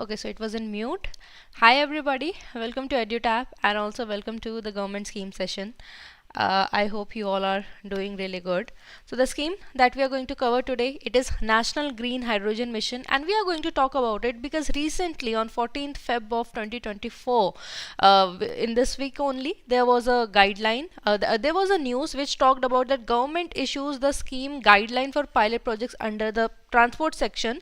Okay, so it was in mute. Hi everybody, welcome to EduTap and also welcome to the government scheme session. I hope you all are doing really good. So the scheme that we are going to cover today, it is National Green Hydrogen Mission, and we are going to talk about it because recently on 14th Feb of 2024, in this week only, there was a guideline, there was a news which talked about that government issues the scheme guideline for pilot projects under the transport section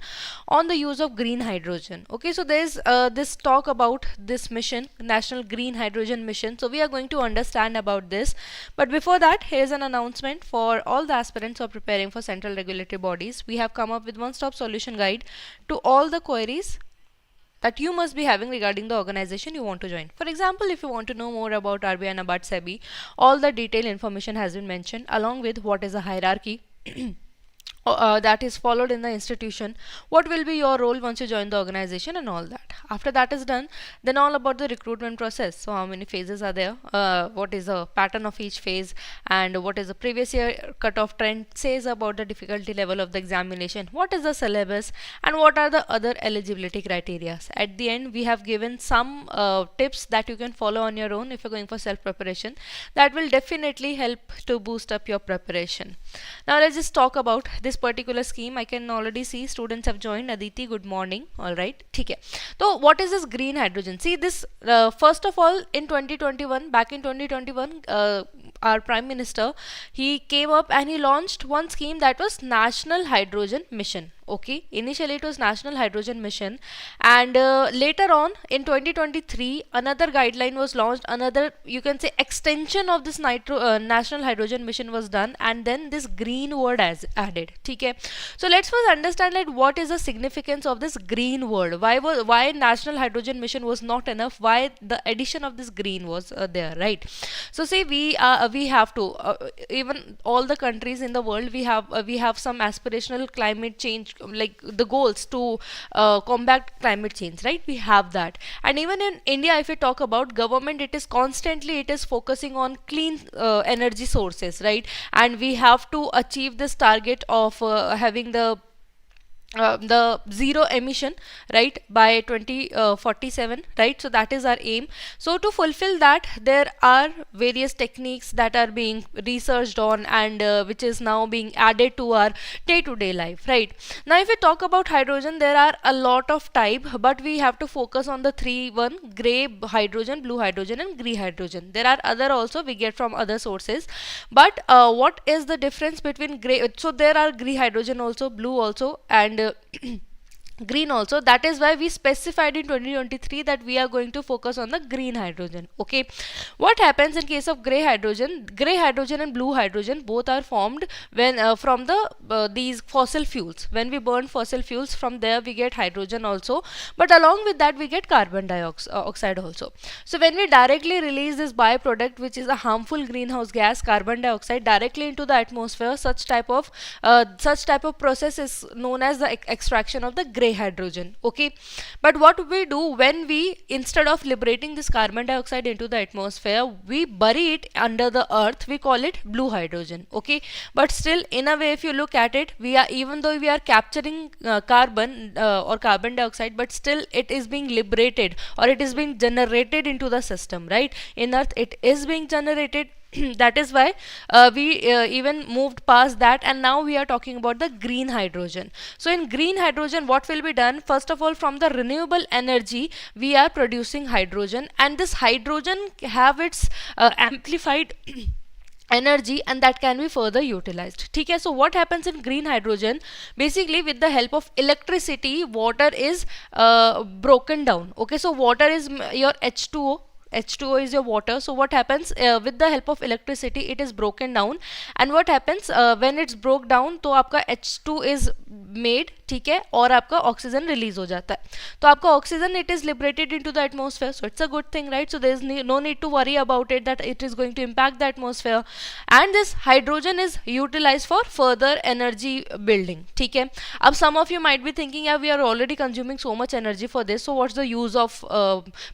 on the use of green hydrogen. Okay, so there's this talk about this mission, National Green Hydrogen Mission. So we are going to understand about this, but before that, here's an announcement for all the aspirants who are preparing for central regulatory bodies. We have come up with one-stop solution guide to all the queries that you must be having regarding the organization you want to join. For example, if you want to know more about RBI, NABARD, SEBI, all the detailed information has been mentioned along with what is a hierarchy that is followed in the institution, what will be your role once you join the organization, and all that. After that is done, then all about the recruitment process. So how many phases are there, what is the pattern of each phase, and what is the previous year cutoff trend says about the difficulty level of the examination, what is the syllabus, and what are the other eligibility criteria. At the end, we have given some tips that you can follow on your own if you're going for self preparation. That will definitely help to boost up your preparation. Now let's just talk about this particular scheme. I can already see students have joined. Aditi, good morning. All right, ठीक है. So what is this green hydrogen? See this, first of all, in 2021, back in 2021, our Prime Minister, he came up and he launched one scheme that was National Hydrogen Mission. Okay, initially it was National Hydrogen Mission, and later on in 2023 another guideline was launched, another, you can say, extension of this National Hydrogen Mission was done, and then this green word as added. Okay, so let's first understand like what is the significance of this green word. Why National Hydrogen Mission was not enough, why the addition of this green was there, right? So say we have to even all the countries in the world, we have some aspirational climate change, like the goals to combat climate change, right? We have that. And even in India, if we talk about government, it is focusing on clean energy sources, right? And we have to achieve this target of having the zero emission, right, by 2047, right? So that is our aim. So to fulfill that, there are various techniques that are being researched on, and which is now being added to our day-to-day life, right? Now if we talk about hydrogen, there are a lot of type, but we have to focus on the one: gray hydrogen, blue hydrogen, and green hydrogen. There are other also we get from other sources, but what is the difference between gray? So there are green hydrogen also, blue also, and green also. That is why we specified in 2023 that we are going to focus on the green hydrogen. Okay, what happens in case of gray hydrogen? Gray hydrogen and blue hydrogen both are formed when from the these fossil fuels. When we burn fossil fuels, from there we get hydrogen also, but along with that we get carbon dioxide also. So when we directly release this byproduct, which is a harmful greenhouse gas, carbon dioxide, directly into the atmosphere, such type of process is known as the extraction of the gray hydrogen. Okay, but what we do when we, instead of liberating this carbon dioxide into the atmosphere, we bury it under the earth, we call it blue hydrogen. Okay, but still, in a way, if you look at it, we are, even though we are capturing carbon or carbon dioxide, but still it is being liberated, or it is being generated into the system, right? In earth it is being generated. That is why we even moved past that, and now we are talking about the green hydrogen. So in green hydrogen, what will be done? First of all, from the renewable energy we are producing hydrogen, and this hydrogen have its amplified energy, and that can be further utilized. Okay, so what happens in green hydrogen? Basically, with the help of electricity, water is broken down. Okay, so water is your H2O. H2O is your water. So what happens with the help of electricity, it is broken down, and what happens when it's broke down, तो आपका H2 is made, ठीक है, और आपका oxygen release हो जाता है. तो आपका oxygen, it is liberated into the atmosphere, so it's a good thing, right? So there is no need to worry about it that it is going to impact the atmosphere, and this hydrogen is utilized for further energy building. ठीक है. अब some of you might be thinking, yeah, we are already consuming so much energy for this, so what's the use of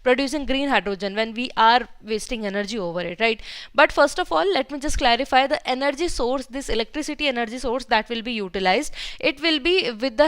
producing green hydrogen when we are wasting energy over it, right? But first of all, let me just clarify the energy source, this electricity energy source that will be utilized. It will be with the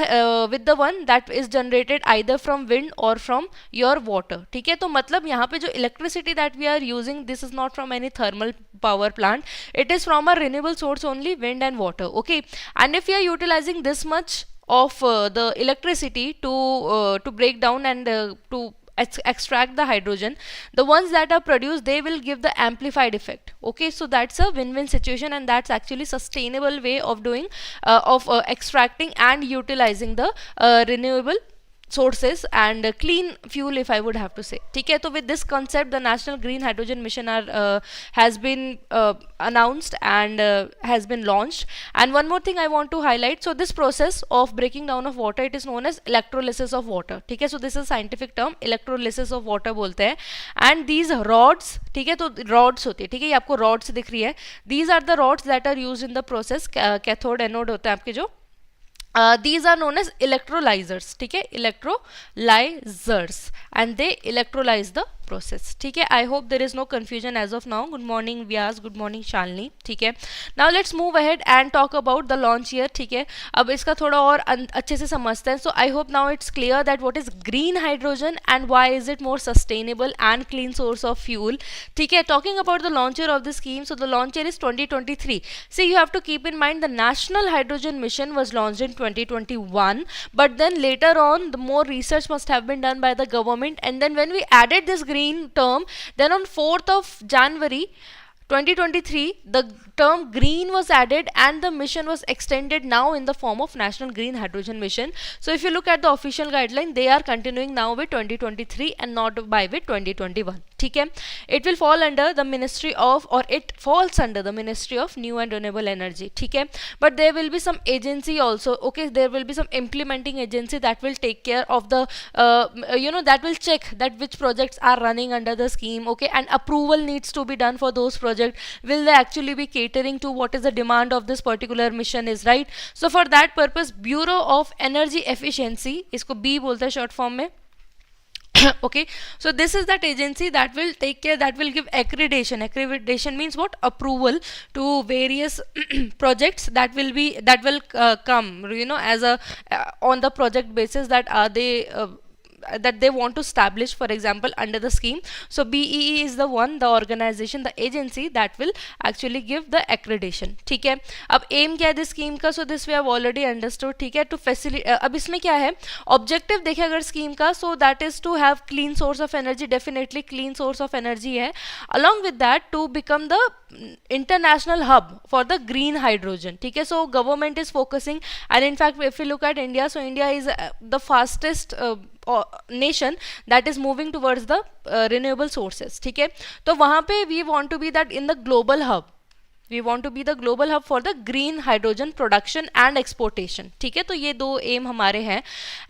with the one that is generated either from wind or from your water. ठीक है, तो मतलब यहाँ पे जो electricity that we are using, this is not from any thermal power plant, it is from a renewable source only, wind and water. Okay, and if we are utilizing this much of the electricity to break down and to extract the hydrogen, the ones that are produced, they will give the amplified effect. Okay, so that's a win-win situation, and that's actually sustainable way of doing extracting and utilizing the renewable sources and clean fuel, if I would have to say. ठीक है, तो with this concept the National Green Hydrogen Mission has been announced and has been launched. And one more thing I want to highlight, so this process of breaking down of water, it is known as electrolysis of water. ठीक है, so this is scientific term, electrolysis of water बोलते हैं. And these rods, ठीक है, तो rods होती है, ठीक है, ये आपको rods दिख रही है, these are the rods that are used in the process. cathode anode होता है आपके जो, these are known as electrolyzers. ठीक है, electrolyzers, and they electrolyze the process. ठीक है, I hope there is no confusion as of now. Good morning Vyas, good morning Shalini. ठीक है, now let's move ahead and talk about the launch year. ठीक है, अब इसका थोड़ा और अच्छे से समझते हैं. So I hope now it's clear that what is green hydrogen and why is it more sustainable and clean source of fuel. ठीक है, talking about the launch year of the scheme, so the launch year is 2023. See, you have to keep in mind the National Hydrogen Mission was launched in 2021, but then later on the more research must have been done by the government, and then when we added this green term, then on 4th of January 2023 the term green was added and the mission was extended now in the form of National Green Hydrogen Mission. So if you look at the official guideline, they are continuing now with 2023 and not by with 2021. ठीक है, it will fall under the Ministry of, or it falls under the Ministry of New and Renewable Energy. ठीक है, but there will be some agency also. Okay, there will be some implementing agency that will take care of the that will check that which projects are running under the scheme. Okay, and approval needs to be done for those projects. Will they actually be catering to what is the demand of this particular mission is, right? So for that purpose, Bureau of Energy Efficiency, इसको B बोलते हैं short form में. Okay, so this is that agency that will take care, that will give accreditation. Accreditation means what? Approval to various projects that will come, as a on the project basis, that are they that they want to establish, for example, under the scheme. So BEE is the one, the organization, the agency that will actually give the accreditation. ठीक है, अब aim क्या है this scheme का? So this we have already understood. ठीक है, to facilitate, अब इसमें क्या है objective देखें अगर scheme का, so that is to have clean source of energy. Definitely clean source of energy है. Along with that, to become the international hub for the green hydrogen. ठीक है, so government is focusing, and in fact if we look at India, so India is the fastest nation that is moving towards the renewable sources. ठीक है, तो वहाँ पे we want to be that in the global hub. We want to be the global hub for the green hydrogen production and exportation. ठीक है, तो ये दो aim हमारे हैं,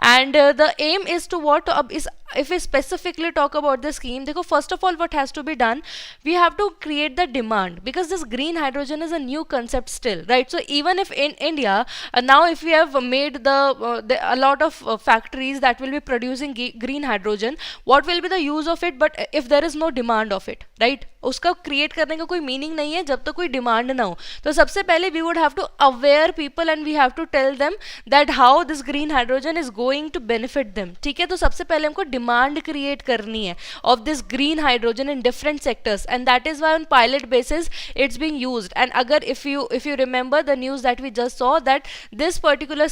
and the aim is to what? अब इस, if we specifically talk about the scheme, देखो first of all what has to be done, we have to create the demand, because this green hydrogen is a new concept still, right? So even if in India now if we have made a lot of factories that will be producing green hydrogen, what will be the use of it? But if there is no demand of it, right? उसका create करने का कोई meaning नहीं है जब तक कोई demand ना हो. तो सबसे पहले we would have to aware people and we have to tell them that how this green hydrogen is going to benefit them. ठीक है, तो सबसे पहले हमको demand create करनी है of this green hydrogen in different sectors, and that is why on pilot basis it's being used. And अगर if you remember the news that we just saw, that this particular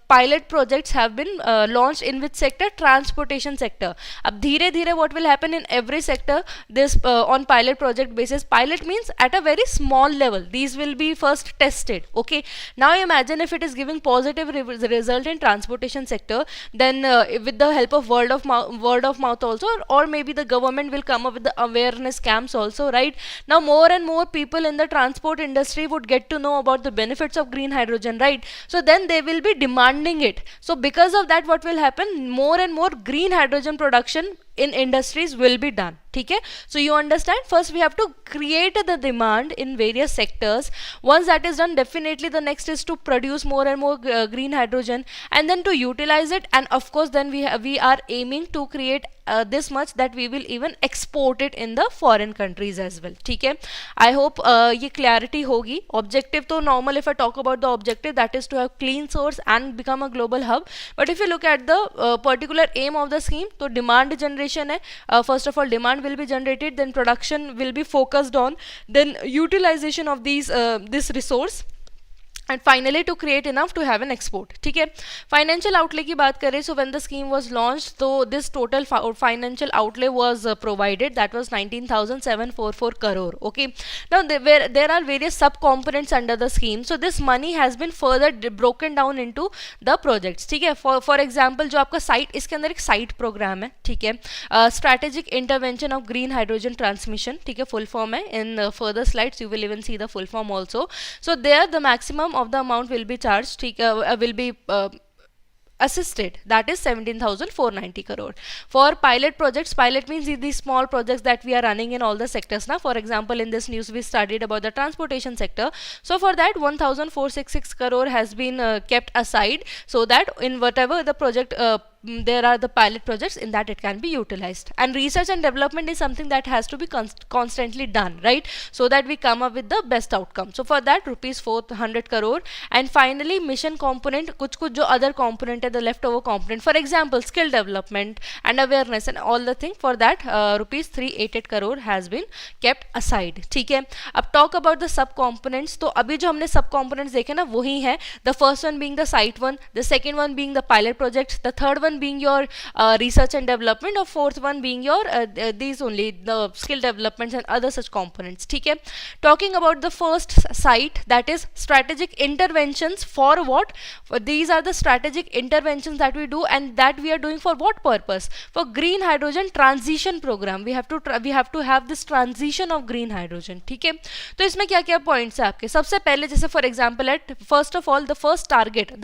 pilot projects have been launched in which sector? Transportation sector. अब धीरे धीरे what will happen in every sector, this on pilot project basis. Pilot means at a very small level these will be first tested. Okay, now imagine if it is giving positive result in transportation sector, then with the help of word of mouth also, or maybe the government will come up with the awareness camps also, right? Now more and more people in the transport industry would get to know about the benefits of green hydrogen, right? So then they will be demanding it. So because of that, what will happen? More and more green hydrogen production in industries will be done. ठीक है, so you understand, first we have to create the demand in various sectors. Once that is done, definitely the next is to produce more and more green hydrogen, and then to utilize it, and of course then we are aiming to create this much that we will even export it in the foreign countries as well. ठीक है, I hope ये clarity होगी. Objective तो normal, if I talk about the objective, that is to have clean source and become a global hub. But if you look at the particular aim of the scheme, तो demand generation है. First of all, demand will be generated, then production will be focused on, then utilization of this resource, and finally to create enough to have an export. ठीक है, financial outlay की बात करें, so when the scheme was launched, so this total financial outlay was provided, that was 19,744 crore. Okay, now there are various sub components under the scheme, so this money has been further broken down into the projects. ठीक है, for example जो आपका site, इसके अंदर एक site program है. ठीक है, strategic intervention of green hydrogen transmission, ठीक है, full form है. In further slides you will even see the full form also. So there the maximum of the amount will be charged, will be assisted, that is 17,490 crore. For pilot projects, pilot means these small projects that we are running in all the sectors now. For example, in this news we studied about the transportation sector, so for that 1,466 crore has been kept aside, so that in whatever the project there are the pilot projects, in that it can be utilized. And research and development is something that has to be constantly done, right, so that we come up with the best outcome. So for that rupees 400 crore. And finally mission component, kuch jo other component hai, the leftover component, for example skill development and awareness and all the thing, for that rupees 388 crore has been kept aside. ठीक है, अब talk about the sub components. तो अभी जो हमने sub components देखे ना, वही है, the first one being the site one, the second one being the pilot project, the third one being your research and development, or fourth one being your these only the skill developments and other such components. ठीक है, talking about the first site, that is strategic interventions. For what? These are the strategic interventions that we do, and that we are doing for what purpose? For green hydrogen transition program. We have to have this transition of green hydrogen. ठीक है, तो इसमें क्या क्या points है आपके? सबसे पहले जैसे for example at first of all the first target,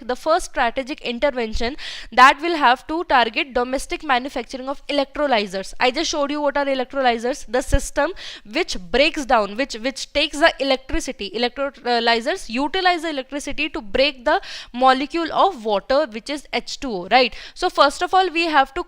the first strategic intervention that will have to target domestic manufacturing of electrolyzers. I just showed you what are electrolyzers, the system which breaks down, which takes the electricity. Electrolyzers utilize the electricity to break the molecule of water, which is H2O, right? So first of all we have to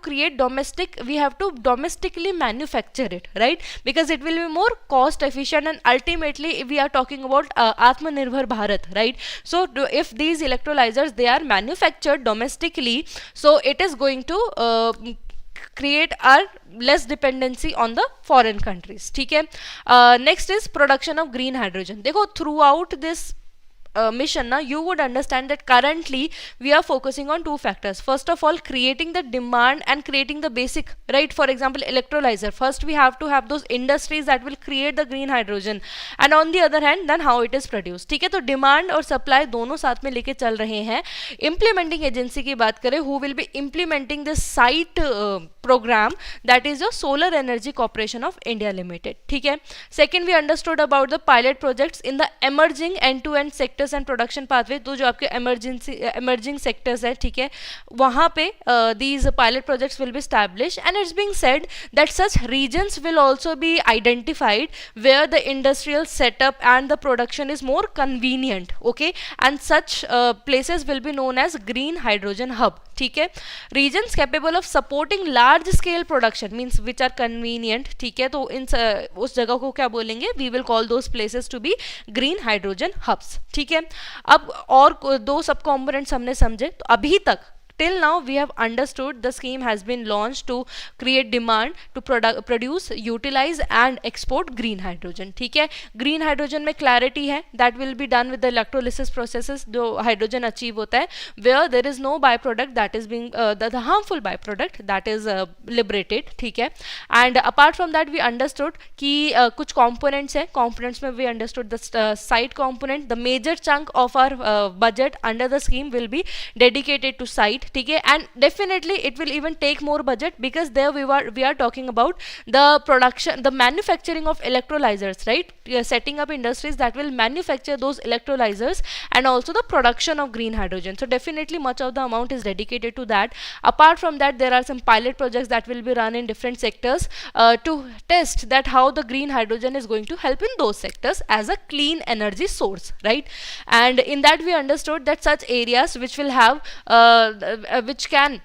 domestically manufacture it, right, because it will be more cost efficient, and ultimately we are talking about Atmanirbhar Bharat, right? So if these electrolyzers they are manufactured domestically, so it is going to create our less dependency on the foreign countries. ठीक है, next is production of green hydrogen. देखो throughout this mission now you would understand that currently we are focusing on two factors. First of all, creating the demand and creating the basic, right? For example, electrolyzer, first we have to have those industries that will create the green hydrogen, and on the other hand then how it is produced. ठीक है, तो demand और supply दोनों साथ में लेके चल रहे हैं. Implementing agency की बात करें, who will be implementing this site program, that is your Solar Energy Corporation of India Limited. ठीक है, second we understood about the pilot projects in the emerging end-to-end sector and production pathway. तो जो आपके emerging sectors है, ठीक है, वहाँ पे these pilot projects will be established, and it's being said that such regions will also be identified where the industrial setup and the production is more convenient. Okay, and such places will be known as green hydrogen hub. ठीक है, regions capable of supporting large scale production means which are convenient. ठीक है, तो इन उस जगह को क्या बोलेंगे? We will call those places to be green hydrogen hubs. ठीक है, अब और दो सब components हमने समझे. तो अभी तक till now we have understood the scheme has been launched to create demand, to produce, utilize and export green hydrogen. ठीक है, green hydrogen में clarity है, that will be done with the electrolysis processes जो hydrogen achieve होता है, where there is no byproduct that is being the harmful byproduct that is liberated. ठीक है, and apart from that we understood कि कुछ components है, components में we understood the site component. The major chunk of our budget under the scheme will be dedicated to site. ठीक है, and definitely it will even take more budget, because there we are talking about the production, the manufacturing of electrolyzers, right? setting up industries that will manufacture those electrolyzers and also the production of green hydrogen. So definitely much of the amount is dedicated to that. Apart from that, there are some pilot projects that will be run in different sectors to test that how the green hydrogen is going to help in those sectors as a clean energy source, right? And in that we understood that such areas which will have uh, which can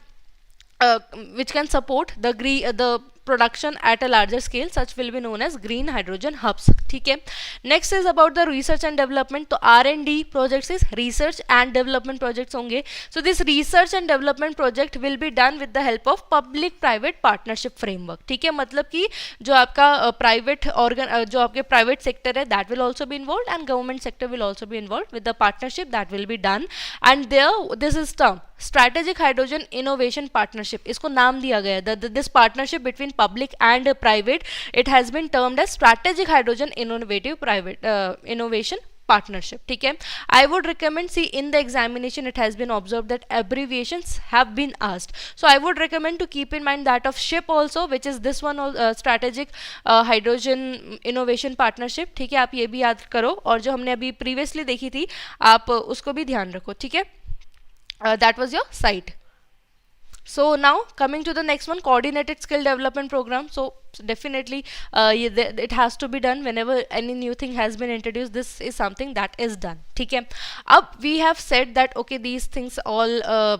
support the production at a larger scale, such will be known as green hydrogen hubs. ठीक है. Next is about the research and development. तो R&D projects is research and development projects होंगे. So this research and development project will be done with the help of public private partnership framework. ठीक है, मतलब कि जो आपका private organ जो आपके private sector है, that will also be involved and government sector will also be involved with the partnership that will be done. And there this is term strategic hydrogen innovation partnership, इसको नाम दिया गया है. This partnership between public and private, it has been termed as strategic hydrogen innovation partnership. ठीक है. I would recommend, see in the examination it has been observed that abbreviations have been asked, so I would recommend to keep in mind that of SHIP also, which is this one, strategic hydrogen innovation partnership. ठीक है, आप ये भी याद करो, और जो हमने अभी previously देखी थी आप उसको भी ध्यान रखो. ठीक है. That was your site. So now coming to the next one, coordinated skill development program. So definitely it has to be done whenever any new thing has been introduced. This is something that is done. ठीक है. अब we have said that okay, these things all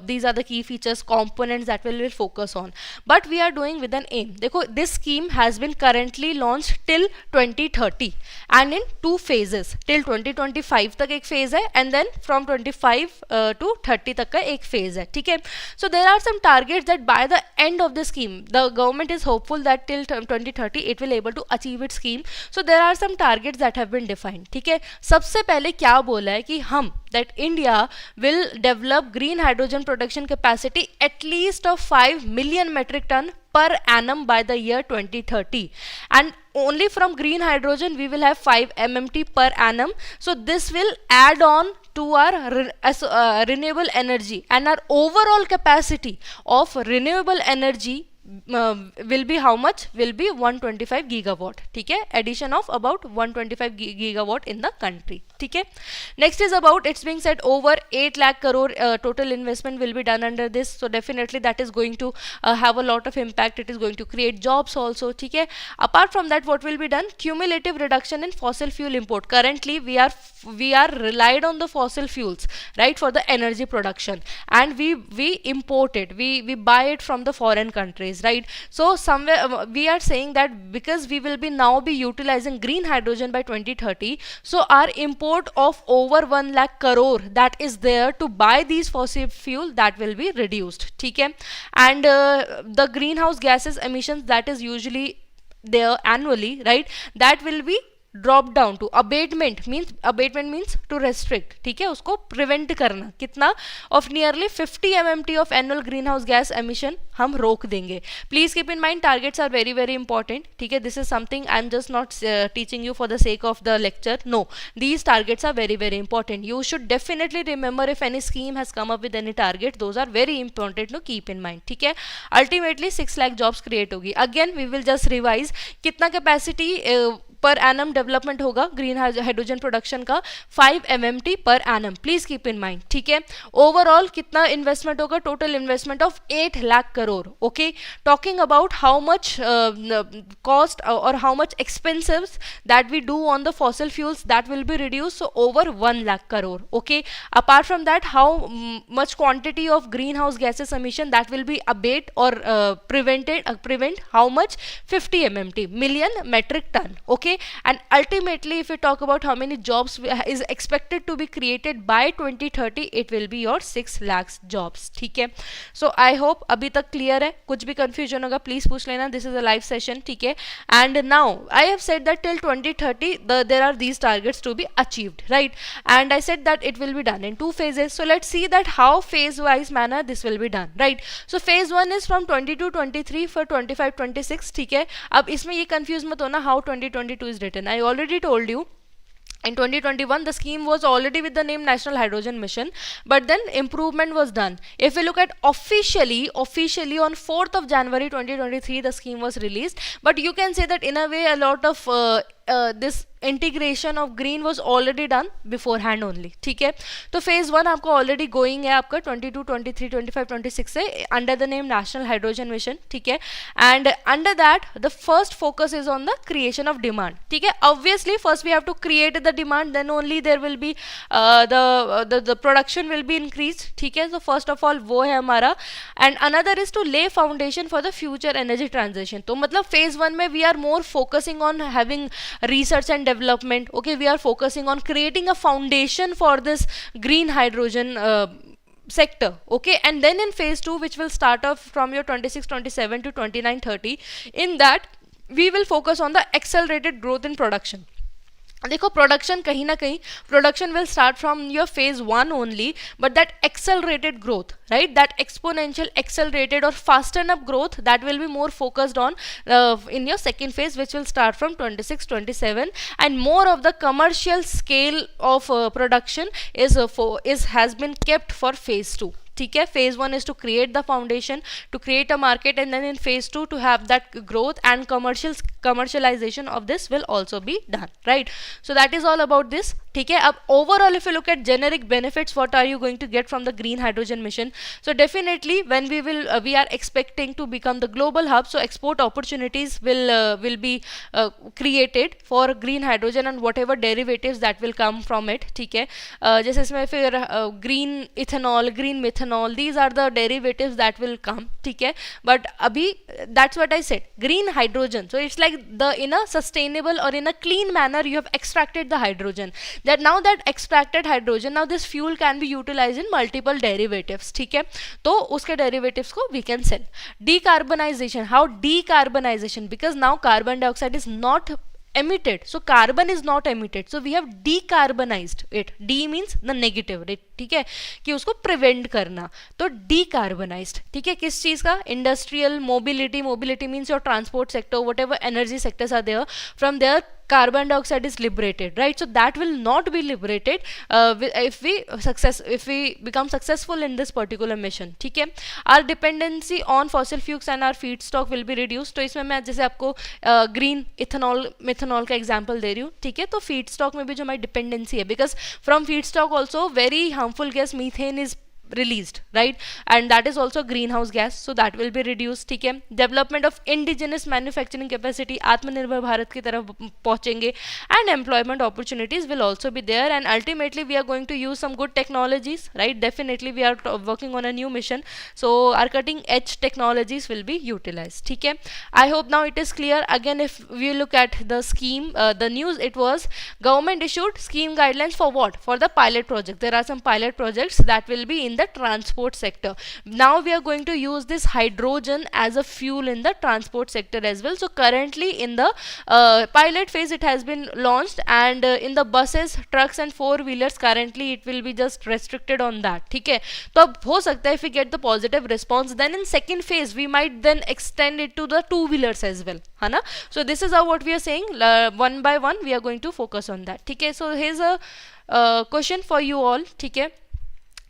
these are the key features, components that we will focus on, but we are doing with an aim. देखो, this scheme has been currently launched till 2030 and in two phases. Till 2025 तक एक phase है and then from 25 to 30 तक का एक phase है. ठीक है. So there are some targets that by the end of the scheme, the government is hopeful that till 2030 it will able to achieve its scheme. So there are some targets that have been defined. ठीक है. सबसे पहले क्या बोला है कि हम that India will develop green hydrogen production capacity at least of 5 million metric ton per annum by the year 2030, and only from green hydrogen we will have 5 MMT per annum. So this will add on to our renewable energy, and our overall capacity of renewable energy will be how much? Will be 125 gigawatt. ठीक है. Addition of about 125 gigawatt in the country. ठीक है. Next is about, it's being said over 8 lakh crore total investment will be done under this. So definitely that is going to have a lot of impact. It is going to create jobs also. ठीक है. Apart from that, what will be done? Cumulative reduction in fossil fuel import. Currently we are relied on the fossil fuels, right, for the energy production, and we import it, we buy it from the foreign countries, right? So somewhere we are saying that because we will be now be utilizing green hydrogen by 2030, so our import of over 1 lakh crore that is there to buy these fossil fuel, that will be reduced. ठीक है. And the greenhouse gases emissions that is usually there annually, right, that will be drop down to abatement means to restrict. ठीक है, उसको prevent करना. कितना? Of nearly 50 MMT of annual green house gas emission हम रोक देंगे. Please keep in mind targets are very very important. ठीक है, this is something I am just not teaching you for the sake of the lecture. No, these targets are very very important. You should definitely remember if any scheme has come up with any target, those are very important to keep in mind. ठीक है. Ultimately 6 lakh jobs create होगी. Again we will just revise कितना capacity per annum development होगा green hydrogen production का 5 MMT per annum. Please keep in mind. ठीक है. Overall कितना investment होगा? Total investment of 8 lakh crore. Okay, talking about how much cost और how much expenses that we do on the fossil fuels, that will be reduce. So over 1 lakh crore. Okay, apart from that how much quantity of green house gases emission that will B abate और prevent how much? 50 MMT, million metric ton. Okay, and ultimately if we talk about how many jobs is expected to be created by 2030, it will be your 6 lakhs jobs. ठीक है. So I hope अभी तक clear है. कुछ भी confusion होगा please पूछ लेना. This is a live session. ठीक है. And now I have said that till 2030 there are these targets to be achieved, right? And I said that it will be done in 2 phases. So let's see that how phase wise manner this will be done, right? So phase 1 is from 22-23 for 25-26. ठीक है. अब इसमें ये confuse मत होना how 2022 is written. I already told you in 2021 the scheme was already with the name National Hydrogen Mission, but then improvement was done. If we look at officially on 4th of January 2023 the scheme was released, but you can say that in a way a lot of this integration of green was already done before hand only. ठीक है, तो phase 1 आपको already going है आपका 22, 23, 25, 26 से under the name national hydrogen mission. ठीक है, and under that the first focus is on the creation of demand. ठीक है, obviously first we have to create the demand, then only there will be the production will be increase. ठीक है, तो first of all वो है हमारा. And another is to lay foundation for the future energy transition. तो मतलब phase 1 में we are more focusing on having research and development. Okay, we are focusing on creating a foundation for this green hydrogen sector. Okay, and then in phase 2, which will start off from your 26, 27 to 29, 30, in that we will focus on the accelerated growth in production. देखो production कहीं ना कहीं production will start from your phase 1 only, but that accelerated growth, right, that exponential accelerated और fasten up growth, that will be more focused on in your second phase, which will start from 26, 27, and more of the commercial scale of production has been kept for phase 2. ठीक है, phase 1 is to create the foundation, to create a market, and then in phase 2 to have that growth and commercialization of this will also be done, right? So that is all about this. ठीक है, अब overall if you look at generic benefits, what are you going to get from the green hydrogen mission? So definitely when we are expecting to become the global hub, so export opportunities will be created for green hydrogen and whatever derivatives that will come from it. ठीक है, जैसे इसमें फिर green ethanol, green methanol, these are the derivatives that will come. ठीक है, but अभी that's what I said, green hydrogen, so it's like the in a sustainable or in a clean manner you have extracted the hydrogen, that now that extracted hydrogen, now this fuel can be utilized in multiple derivatives. ठीक है, तो उसके derivatives को we can sell. Decarbonization, how decarbonization, because now carbon dioxide is not emitted, so carbon is not emitted, so we have decarbonized it. D means the negative, right? ठीक है, कि उसको prevent करना, तो decarbonized. ठीक है, किस चीज का? Industrial mobility, mobility means your transport sector, whatever energy sectors are there, from there carbon dioxide is liberated, right? So that will not be liberated if we become successful in this particular mission. ठीक है, our dependency on fossil fuels and our feedstock will be reduced. तो इसमें मैं जैसे आपको green ethanol methanol का example दे रही हूँ. ठीक है, तो feedstock में भी जो हमारी dependency है, because from feedstock also very harmful gas methane is released, right, and that is also greenhouse gas, so that will be reduced. ठीक है, development of indigenous manufacturing capacity, आत्मनिर्भर भारत की तरफ पहुंचेंगे, and employment opportunities will also be there, and ultimately we are going to use some good technologies, right? Definitely we are working on a new mission, so our cutting edge technologies will be utilized. ठीक है, I hope now it is clear. Again, if we look at the scheme, the news, it was government issued scheme guidelines for what? For the pilot project. There are some pilot projects that will be in the transport sector. Now we are going to use this hydrogen as a fuel in the transport sector as well. So currently in the pilot phase it has been launched, and in the buses, trucks and four-wheelers currently it will be just restricted on that. ठीक है, तो अब हो सकता है if we get the positive response, then in second phase we might then extend it to the two-wheelers as well, है ना? So this is how what we are saying, one by one we are going to focus on that. ठीक है, so here's a question for you all. ठीक है,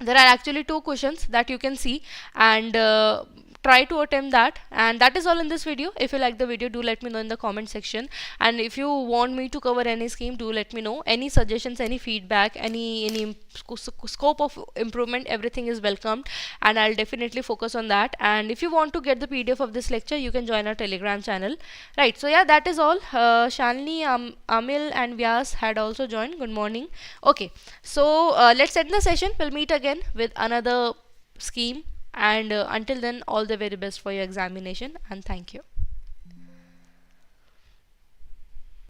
there are actually two questions that you can see, and try to attempt that, and that is all in this video. If you like the video, do let me know in the comment section, and if you want me to cover any scheme, do let me know. Any suggestions, any feedback, any scope of improvement, everything is welcomed, and I'll definitely focus on that. And if you want to get the PDF of this lecture, you can join our Telegram channel, right? So yeah, that is all. Shalini, Amil and Vyas had also joined. Good morning. Okay, so let's end the session. We'll meet again with another scheme, and until then, all the very best for your examination, and thank you.